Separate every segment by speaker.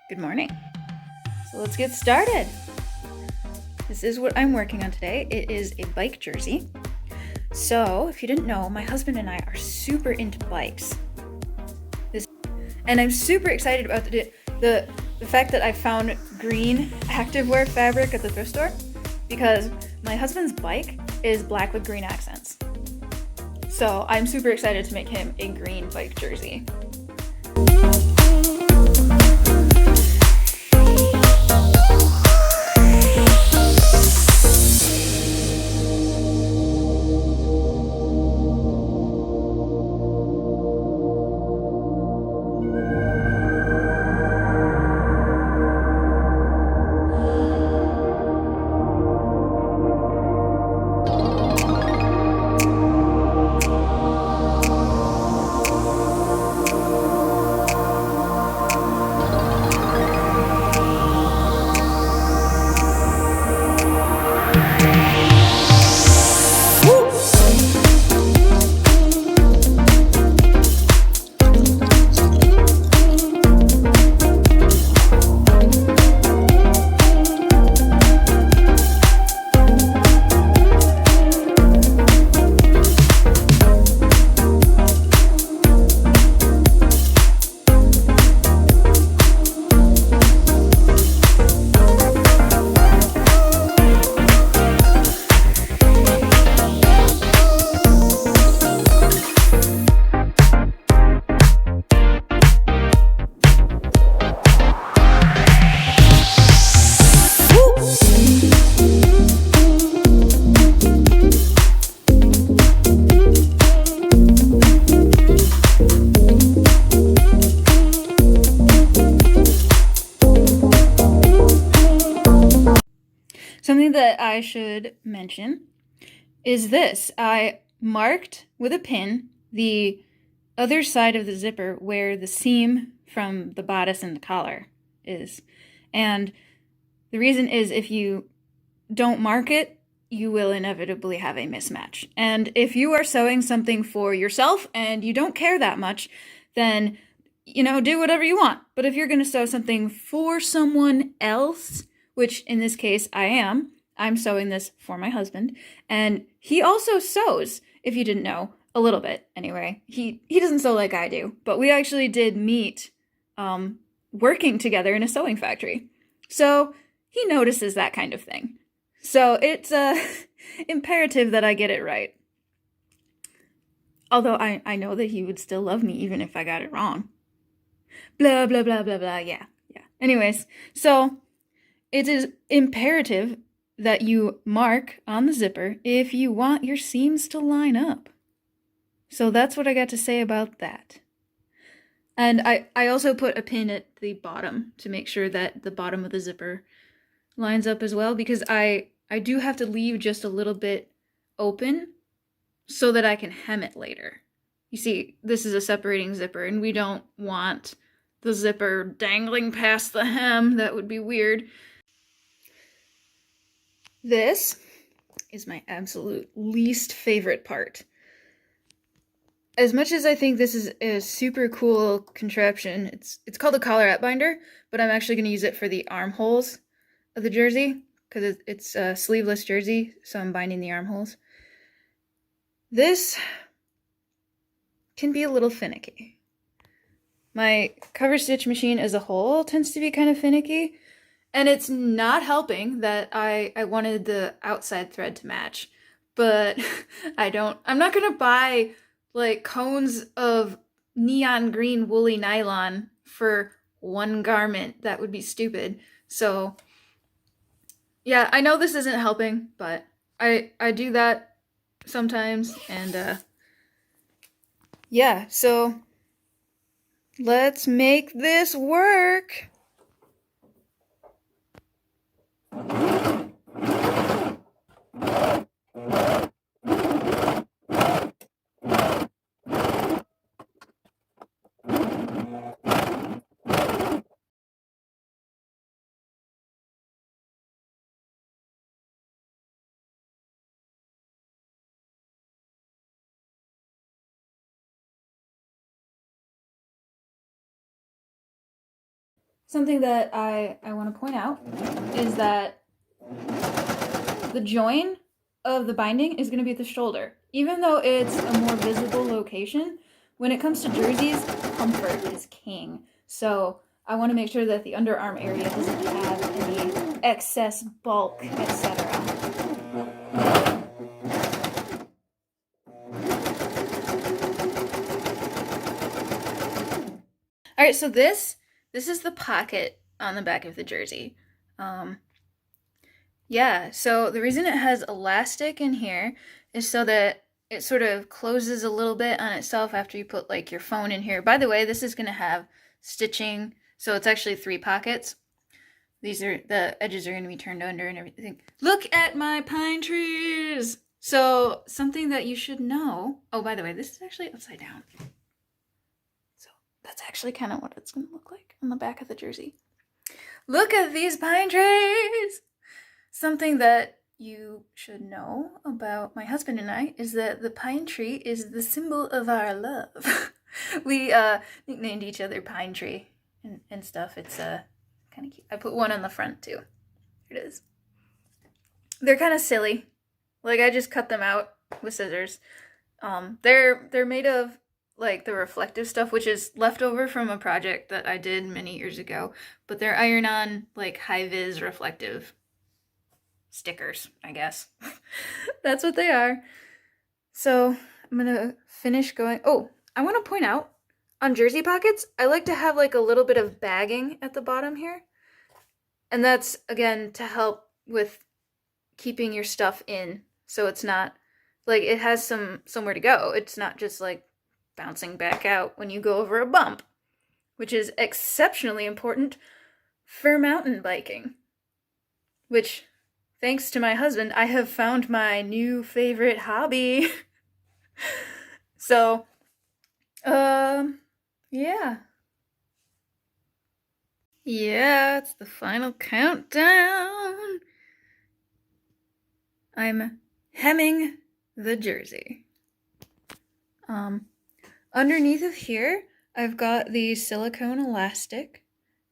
Speaker 1: Good morning. So let's get started. This is what I'm working on today. It is a bike jersey. So if you didn't know, my husband and I are super into bikes. And I'm super excited about the fact that I found green activewear fabric at the thrift store because my husband's bike is black with green accents. So I'm super excited to make him a green bike jersey. Something that I should mention is this. I marked with a pin the other side of the zipper where the seam from the bodice and the collar is. And the reason is if you don't mark it, you will inevitably have a mismatch. And if you are sewing something for yourself and you don't care that much, then, do whatever you want. But if you're going to sew something for someone else, which in this case I'm sewing this for my husband, and he also sews, if you didn't know, a little bit anyway. He doesn't sew like I do, but we actually did meet working together in a sewing factory. So he notices that kind of thing. So it's imperative that I get it right. Although I know that he would still love me even if I got it wrong. Blah, blah, blah, blah, blah, yeah. Anyways, so it is imperative that you mark on the zipper if you want your seams to line up. So that's what I got to say about that. And I also put a pin at the bottom to make sure that the bottom of the zipper lines up as well, because I do have to leave just a little bit open so that I can hem it later. You see, this is a separating zipper, and we don't want the zipper dangling past the hem. That would be weird. This is my absolute least favorite part. As much as I think this is a super cool contraption, it's called a collarette binder, but I'm actually going to use it for the armholes of the jersey because it's a sleeveless jersey, so I'm binding the armholes. This can be a little finicky. My cover stitch machine as a whole tends to be kind of finicky, and it's not helping that I wanted the outside thread to match, but I'm not gonna buy like cones of neon green woolly nylon for one garment. That would be stupid. So yeah, I know this isn't helping, but I do that sometimes, and yeah, so let's make this work. something that I want to point out is that the join of the binding is going to be at the shoulder. Even though it's a more visible location, when it comes to jerseys, comfort is king. So I want to make sure that the underarm area doesn't have any excess bulk, etc. All right, so this is the pocket on the back of the jersey. Yeah, so the reason it has elastic in here is so that it sort of closes a little bit on itself after you put like your phone in here. By the way, this is going to have stitching, so it's actually 3 pockets. These are, the edges are going to be turned under and everything. Look at my pine trees! So something that you should know, oh, by the way, this is actually upside down. So that's actually kind of what it's going to look like on the back of the jersey. Look at these pine trees! Something that you should know about my husband and I is that the pine tree is the symbol of our love. We nicknamed each other Pine Tree and stuff. It's kind of cute. I put one on the front too. Here it is. They're kind of silly. Like, I just cut them out with scissors. They're made of like the reflective stuff, which is leftover from a project that I did many years ago. But they're iron-on, like, high-vis reflective stickers, I guess. That's what they are. So I'm gonna finish going. Oh, I want to point out, on jersey pockets, I like to have like a little bit of bagging at the bottom here. And that's, again, to help with keeping your stuff in. So it's not, like, it has somewhere to go. It's not just like bouncing back out when you go over a bump, which is exceptionally important for mountain biking. Which, thanks to my husband, I have found my new favorite hobby. So, yeah. Yeah, it's the final countdown. I'm hemming the jersey. Underneath of here, I've got the silicone elastic,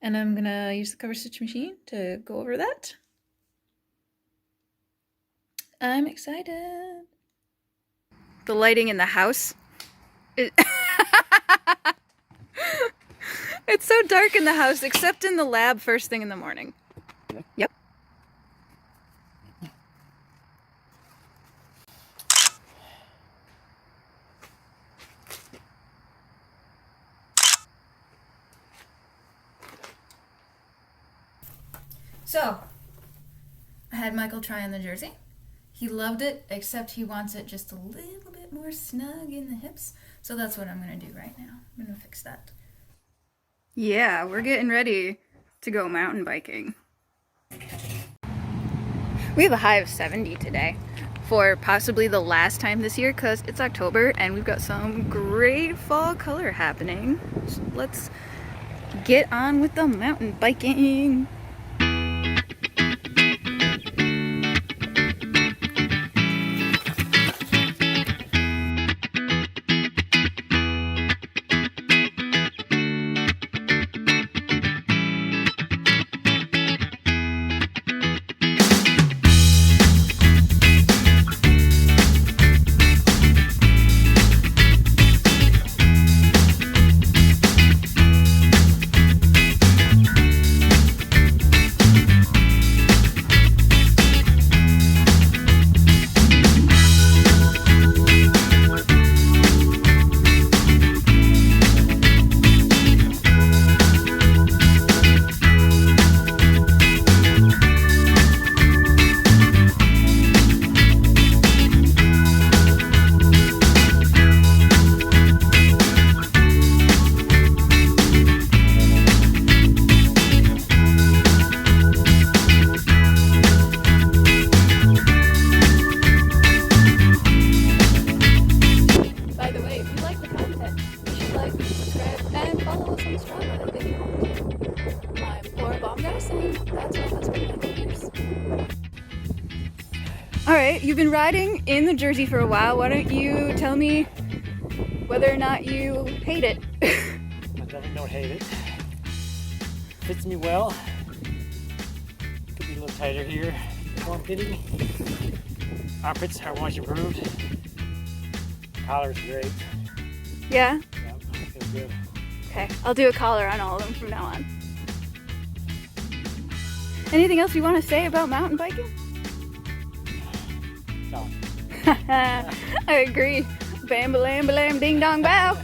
Speaker 1: and I'm gonna use the cover stitch machine to go over that. I'm excited. The lighting in the house is it's so dark in the house, except in the lab first thing in the morning. Yep. So, I had Michael try on the jersey. He loved it, except he wants it just a little bit more snug in the hips. So that's what I'm going to do right now. I'm going to fix that. Yeah, we're getting ready to go mountain biking. We have a high of 70 today for possibly the last time this year because it's October and we've got some great fall color happening. So let's get on with the mountain biking. Alright, you've been riding in the jersey for a while. Why don't you tell me whether or not you hate it?
Speaker 2: I definitely don't hate it. fits me well. Could be a little tighter here. Form fitting. Armpits are much improved. Collar's great.
Speaker 1: Yeah?
Speaker 2: Yep, feels good.
Speaker 1: Okay, I'll do a collar on all of them from now on. Anything else you want to say about mountain biking?
Speaker 2: No.
Speaker 1: I agree. Bam, ba, lam, ding, dong, bow.